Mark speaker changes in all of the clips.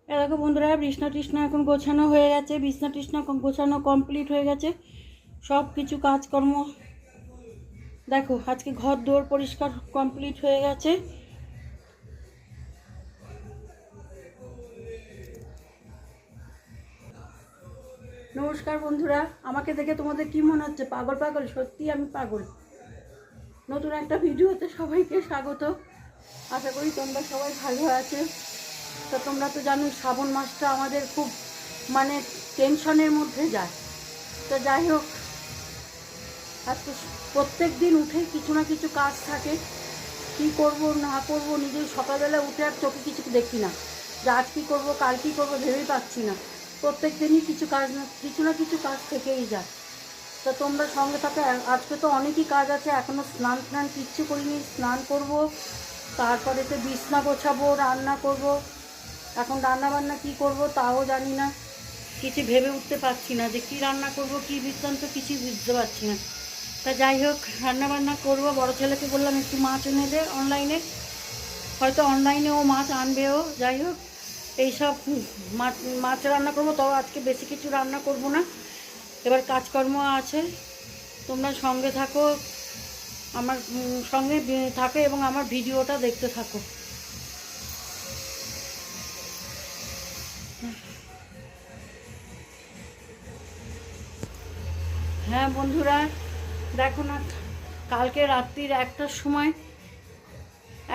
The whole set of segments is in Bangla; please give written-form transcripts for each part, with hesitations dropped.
Speaker 1: দেখো বন্ধুরা, বিছনা টিছনা এখন গোছানো হয়ে গেছে। বিছনা টিছনা গোছানো কমপ্লিট হয়ে গেছে। সব কিছু কাজকর্ম দেখো, আজকে ঘর দোর পরিষ্কার কমপ্লিট হয়ে গেছে। নমস্কার বন্ধুরা, আমাকে দেখে তোমাদের কি মনে হচ্ছে? পাগল পাগল? সত্যি আমি পাগল। নতুন একটা ভিডিওতে সবাইকে স্বাগত। আশা করি তোমরা সবাই ভালো আছে। তো তোমরা তো জানো শ্রাবণ মাসটা আমাদের খুব টেনশনের মধ্যে যায়। তো যাই হোক, আজকে প্রত্যেক দিন উঠে কিছু না কিছু কাজ থাকে। কী করব না করব, নিজের সকালবেলা উঠে আর চোখে কিছু দেখি না যে আজ কী করবো কাল কী করবো, ভেবেই পাচ্ছি না। প্রত্যেক দিনই কিছু না কিছু কাজ থেকেই যায়। তো তোমরা সঙ্গে থাকো। আজকে তো অনেকই কাজ আছে, এখনও স্নান কিচ্ছু করিনি। স্নান করব, তারপরে তো বিছনা গোছাবো, রান্না করব। এখন রান্না বান্না কী করব তাও জানি না, কিছু ভেবে উঠতে পারছি না যে কী রান্না করব, কী বৃত্তান্ত কিছুই বুঝতে পারছি না। তা যাই হোক, রান্না বান্না করবো। বড় ছেলেকে বললাম একটু মাছ এনে দে অনলাইনে, হয়তো অনলাইনে ও মাছ আনবেও। যাই হোক, এইসব মাছ রান্না করবো। তবে আজকে বেশি কিছু রান্না করব না, এবার কাজকর্ম আছে। তোমরা সঙ্গে থাকো, আমার সঙ্গে থাকো এবং আমার ভিডিওটা দেখতে থাকো। হ্যাঁ বন্ধুরা, দেখো না, কালকে রাত্রির 1টার সময়,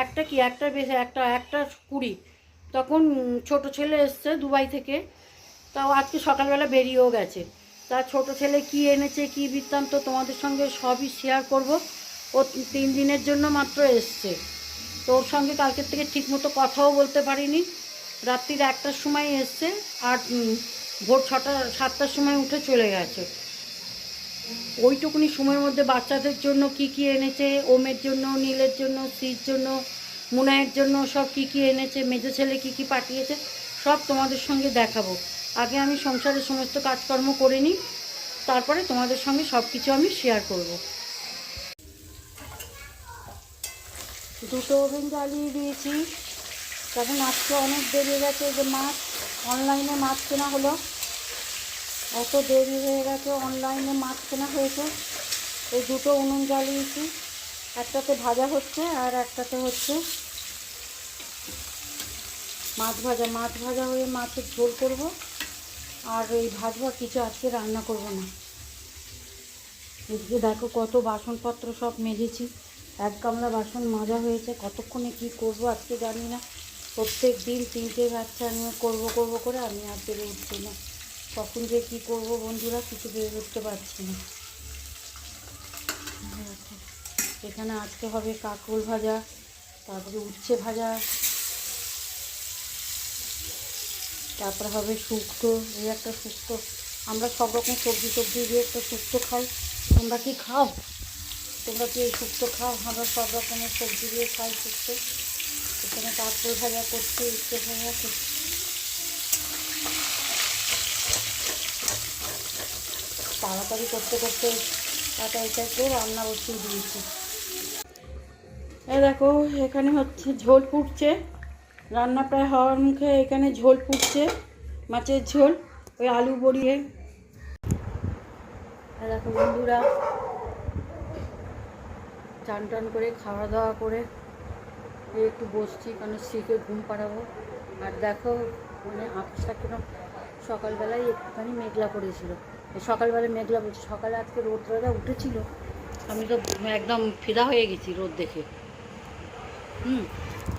Speaker 1: একটা 20 তখন ছোট ছেলে এসছে দুবাই থেকে। তাও আজকে সকালবেলা বেরিয়েও গেছে। তার ছোট ছেলে কি এনেছে, কি বৃত্তান্ত, তোমাদের সঙ্গে সবই শেয়ার করব। ও 3 দিনের জন্য মাত্র এসছে। তো ওর সঙ্গে কালকের থেকে ঠিকমতো কথাও বলতে পারিনি। রাত্রির 1টার সময় এসছে, আর ভোর 7টার সময় উঠে চলে গেছে। ওইটুকুনি সময়ের মধ্যে বাচ্চাদের জন্য কি কি এনেছে, ওমের জন্য, নীলের জন্য, শ্রীর জন্য, মুনায়ের জন্য সব কি কি এনেছে, মেজো ছেলে কি কি পাঠিয়েছে, সব তোমাদের সঙ্গে দেখাবো। আগে আমি সংসারের সমস্ত কাজকর্ম করে নিই, তারপরে তোমাদের সঙ্গে সব কিছু আমি শেয়ার করব। দুটো ওভেন জ্বালিয়ে দিয়েছি, কারণ আজকে অনেক দেরি হয়ে গেছে। যে অনলাইনে মাছ কেনা হলো, এত দেরি হয়ে গেছে, অনলাইনে মাছ কেনা হয়েছে। এই দুটো উনুন জ্বালিয়েছি, একটাতে ভাজা হচ্ছে আর একটাতে হচ্ছে মাছ ভাজা হয়ে মাছের ঝোল করব। আর এই ভাজবা কিছু আজকে রান্না করব না। এদিকে দেখো কত বাসনপত্র সব মেজেছি, 1 গামলা বাসন মাজা হয়েছে। কতক্ষণে কি করব আজকে জানি না। প্রত্যেক দিন 3টে বাচ্চা নিয়ে করব করে আমি আর পেরে উঠছি না। কখন যে কী করব বন্ধুরা, কিছু বের উঠতে পারছি না। এখানে আজকে হবে কাঁকরোল ভাজা, তারপরে উচ্ছে ভাজা, তারপরে হবে শুক্তো। এই একটা শুক্তো, আমরা সব রকম সবজি দিয়ে একটা শুক্তো খাই। তোমরা কি খাও? তোমরা কি এই শুক্তো খাও? আমরা সব রকমের সবজি দিয়ে খাই শুক্তো। এখানে কাঁকরোল ভাজা করছি, উচ্ছে ভাজা করছি। তাড়াতাড়ি করতে এটাকে রান্না বসিয়ে দিয়েছি। দেখো, এখানে হচ্ছে ঝোল ফুটছে, রান্না প্রায় হওয়ার মুখে। এখানে ঝোল ফুটছে, মাছের ঝোল, ওই আলু বড়িয়ে। দেখো বন্ধুরা, চান টান করে খাওয়া দাওয়া করে একটু বসছি, কারণ স্ত্রীকে ঘুম পাড়াবো। আর দেখো আকাশটা কেন সকালবেলায় একটুখানি মেঘলা করেছিল। সকালবেলায় মেঘলা বলছি, সকালে আজকে রোদটা উঠেছিল, আমি তো একদম ফিদা হয়ে গেছি রোদ দেখে।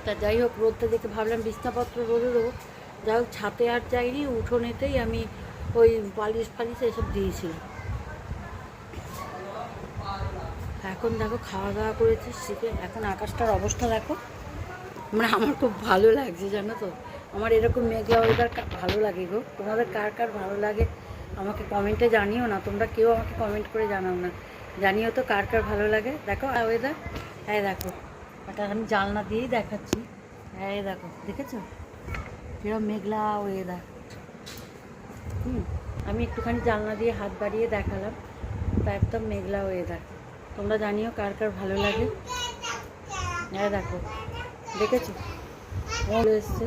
Speaker 1: তা যাই হোক, রোদটা দেখে ভাবলাম বিছনাপত্র রোদে দেবো। যাই হোক, ছাতে আর যাইনি, উঠোনেতেই আমি ওই পালিশ এসব দিয়েছিলাম। এখন দেখো খাওয়া দাওয়া করেছি শীতে। এখন আকাশটার অবস্থা দেখো, আমার খুব ভালো লাগছে জানো তো। আমার এরকম মেঘলা ওয়েদার ভালো লাগে গো। তোমাদের কার কার ভালো লাগে আমাকে কমেন্টে জানিও না। তোমরা কেউ আমাকে কমেন্ট করে জানাও না, জানিও তো কার কার ভালো লাগে। দেখো ওয়েদার, হ্যাঁ দেখো, এটা আমি জানলা দিয়েই দেখাচ্ছি। হ্যাঁ দেখো, দেখেছো কিরম মেঘলা ওয়েদার। আমি একটুখানি জানলা দিয়ে হাত বাড়িয়ে দেখালাম, তা একদম মেঘলা ওয়েদার। তোমরা জানিও কার কার ভালো লাগে। হ্যাঁ দেখো, দেখেছো এসছে।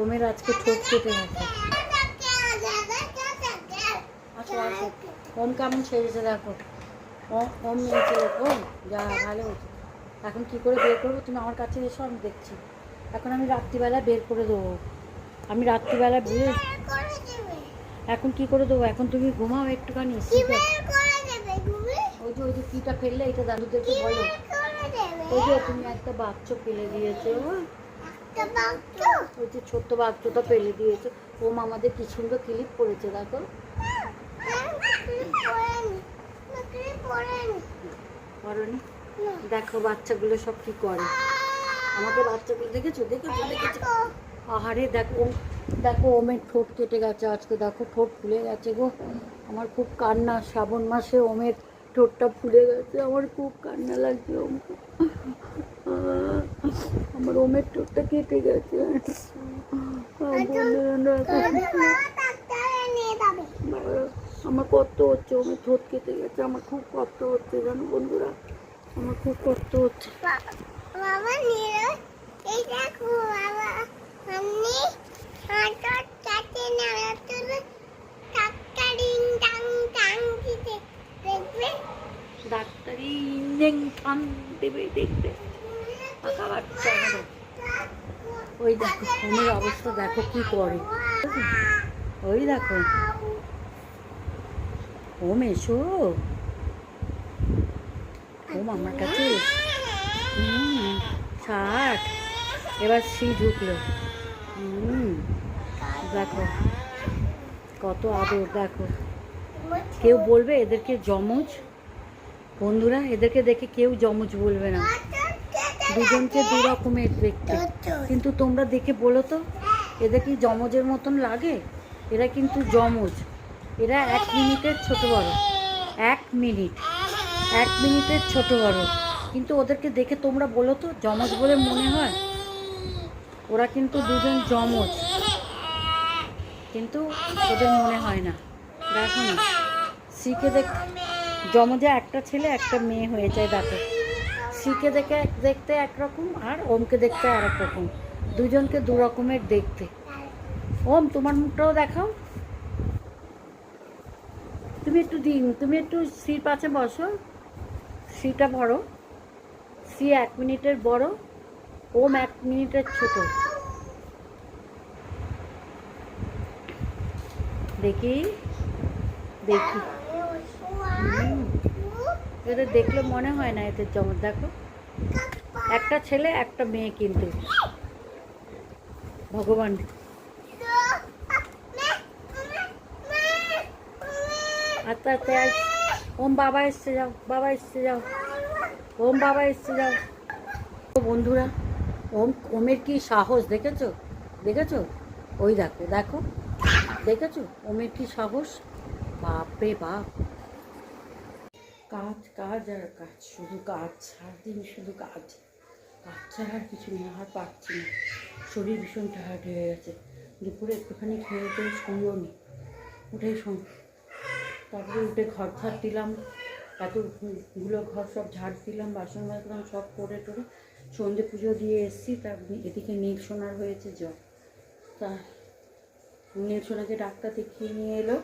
Speaker 1: ওমের আজকে ঠোঁট কেটে গেছে। আসো আসো, ওম কেমন সেরেছে দেখো। ওম নিয়েছে, ওম যা ভালো হয়েছে। এখন কি করে বের করবো? তুমি আমার কাছে এসো, আমি দেখছি। এখন আমি রাত্রিবেলা বের করে দেবো। আমি রাত্রিবেলা বুঝে এখন কি করে দেবো? এখন তুমি ঘুমাও একটুখানি। ওই যে কিটা ফেললে, এটা দাদুদেরকে বলো। ওই যে তুমি একটা বাচ্চা ফেলে দিয়েছে, ওই যে ছোট্ট বাচ্চাটা ফেলে দিয়েছে। ওম আমাদের কি সুন্দর ক্লিপ পড়েছে দেখো। পড়নি? দেখো বাচ্চাগুলো সব কি করে। আমাকে বাচ্চাগুলো দেখেছো দেখেছো দেখেছো? আহারে দেখো, দেখো ওমের ঠোঁট কেটে গেছে আজকে। দেখো ঠোঁট ফুলে গেছে গো। আমার খুব কান্না। শ্রাবণ মাসে ওমের ঠোঁটটা ফুলে গেছে। আমার খুব কান্না লাগছে। আমার ওমের ঠোঁটটা কেটে গেছে। আমার কষ্ট হচ্ছে, ওমের ঠোঁট কেটে গেছে। আমার খুব কষ্ট হচ্ছে জানো বন্ধুরা, আমার খুব কষ্ট হচ্ছে। ডাক্তারি ইঞ্জেকশন দেবে, দেখবে পাকা বাচ্চা আমাদের। ওই দেখো ওমের অবস্থা দেখো কি করে। ওই দেখো ওম এসো, ওম আমার কাছে। 60 এবার সি ঢুকলো। দেখো কত আদর। দেখো কেউ বলবে এদেরকে যমজ? বন্ধুরা এদেরকে দেখে কেউ যমজ বলবে না, দুজনকে দু রকমের দেখতে। কিন্তু তোমরা দেখে বলো তো, এদের কি যমজের মতন লাগে? এরা কিন্তু যমজ। এরা 1 মিনিটের ছোট বড়, 1 মিনিটের ছোট বড়। কিন্তু ওদেরকে দেখে তোমরা বলো তো যমজ বলে মনে হয়? ওরা কিন্তু দুজন যমজ, কিন্তু ওদের মনে হয় না। দেখো না, শিখে যমজে একটা ছেলে একটা মেয়ে হয়ে যায়। দেখো শিখে দেখতে একরকম, আর ওমকে দেখতে আর এক রকম। দুজনকে দু রকমের দেখতে। ওম তোমার মুখটাও দেখাও। তুমি একটু সির পাশে বসো। সিটা বড়, সি 1 মিনিটের বড়, ওম 1 মিনিটের ছোট। দেখি দেখি এদের দেখলে মনে হয় না এদের যমজ। দেখো একটা ছেলে একটা মেয়ে, কিন্তু ভগবান। আচ্ছা আচ্ছা, ওম বাবা এসছে যাও, বাবা এসছে যাও, ওম বাবা এসছে যাও। বন্ধুরা ওমের কি সাহস দেখেছো? দেখেছো? ওই দেখো দেখো দেখেছো ওমের কি সাহস? বাপ রে বাপ। কাজ কাজ আর কাজ, শুধু কাজ, সারাদিন শুধু কাজ। কাজ ছাড়া আর কিছু নেই। আর পারছি না, শরীর ভীষণ টায়ার্ড হয়ে গেছে। দুপুরে একটুখানি খেয়ে দিয়ে শুয়েও নি, উঠেই শোন। তারপরে উঠে ঘর ঝাড় দিলাম, এতগুলো ঘর সব ঝাড় দিলাম, বাসন মাজলাম, সব করে টোরে সন্ধে পুজো দিয়ে এসেছি। তার এদিকে নীল সোনার হয়েছে জ্বর। তা নীল সোনাকে ডাক্তার দেখিয়ে নিয়ে এলো।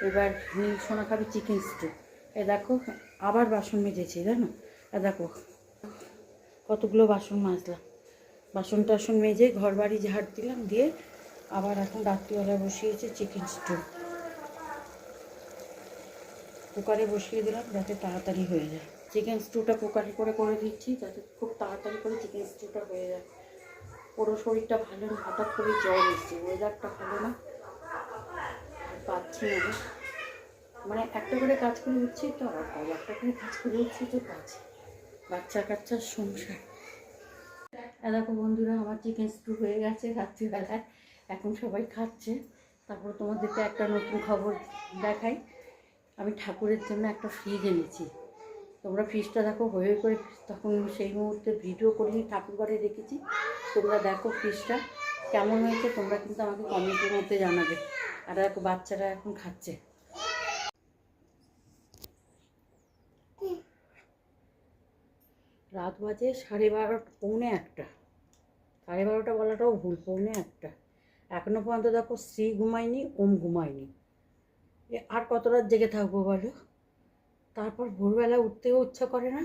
Speaker 1: এবার নীল সোনা খাবে চিকেন স্টু। এ দেখো আবার বাসন মেজেছি জানো। এ দেখো কতগুলো বাসন মাজলাম। বাসন টাসন মেজে ঘর বাড়ি ঝাড় দিলাম, দিয়ে আবার এখন রাত্রিবেলা বসিয়েছি চিকেন স্টু। কুকারে বসিয়ে দিলাম যাতে তাড়াতাড়ি হয়ে যায়। চিকেন স্টুটা কুকারে করে দিচ্ছি যাতে খুব তাড়াতাড়ি করে চিকেন স্টুটা হয়ে যায়। পুরো শরীরটা ভালো না, হঠাৎ করে জ্বর এসছে, ওয়েদারটা ভালো না, পাচ্ছি না। মানে একটা করে কাজ করে উঠছি তো আবার কাজ, একটা করে কাজ করে উঠছি তো কাজ, বাচ্চা কাচ্চার সংসার। দেখো বন্ধুরা আমার চিকেন স্টু হয়ে গেছে রাত্রিবেলায়, এখন সবাই খাচ্ছে। তারপর তোমাদেরকে একটা নতুন খবর দেখাই। আমি ঠাকুরের জন্য একটা ফ্রিজ এনেছি। তোমরা ফ্রিজটা দেখো হয়ে করে, তখন সেই মুহূর্তে ভিডিও করিনি, ঠাকুর ঘরে রেখেছি। তোমরা দেখো ফ্রিজটা কেমন হয়েছে, তোমরা কিন্তু আমাকে কমেন্টের মধ্যে জানাবে। আর দেখো বাচ্চারা এখন খাচ্ছে। রাত বাজে 12:30, 1:45। 12:30 বলাটাও ভুল, 1:45। এখনও পর্যন্ত দেখো শ্রী ঘুমায়নি, ওম ঘুমায়নি। আর কত রাত জেগে থাকবো বলো? তারপর ভোরবেলা উঠতেও ইচ্ছা করে না,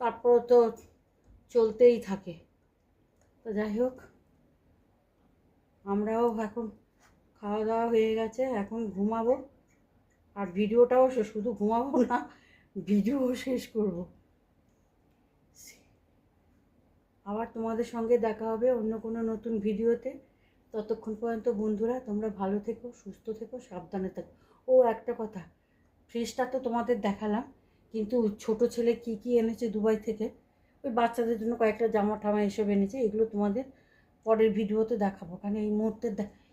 Speaker 1: তারপর তো চলতেই থাকে। তো যাই হোক, আমরাও এখন খাওয়া দাওয়া হয়ে গেছে, এখন ঘুমাবো। আর ভিডিওটাও শুধু ঘুমাবো না, ভিডিও শেষ করব। আবার তোমাদের সঙ্গে দেখা হবে অন্য কোনো নতুন ভিডিওতে। ততক্ষণ পর্যন্ত বন্ধুরা তোমরা ভালো থেকো, সুস্থ থেকো, সাবধানে থেকো। ও একটা কথা, ফ্রিজটা তো তোমাদের দেখালাম, কিন্তু ছোট ছেলে কি কি এনেছে দুবাই থেকে, ওই বাচ্চাদের জন্য কয়েকটা জামা টামা এসব এনেছে, এগুলো তোমাদের পরের ভিডিওতে দেখাবো। কারণ এই মুহূর্তে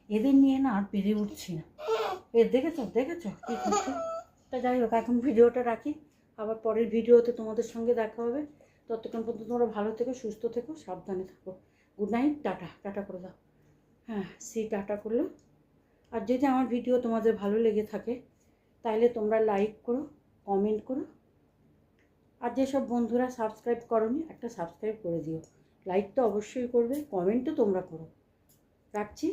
Speaker 1: এদের নিয়ে না আর পেরে উঠছি না। দেখেছো দেখেছো কী করছো? তা যাই হোক, এখন ভিডিওটা রাখি, আবার পরের ভিডিওতে তোমাদের সঙ্গে দেখা হবে। ততক্ষণ পর্যন্ত তোমরা ভালো থেকো, সুস্থ থেকো, সাবধানে থাকো। Good night, tata. টাটা করে দাও। হ্যাঁ, টাটা করলো। আর যদি আমার ভিডিও তোমাদের ভালো লেগে থাকে তাহলে তোমরা লাইক করো, কমেন্ট করো। আর যেসব বন্ধুরা সাবস্ক্রাইব করোনি, একটা সাবস্ক্রাইব করে দিও। লাইক তো অবশ্যই করবে, কমেন্টও তোমরা করো। রাখছি।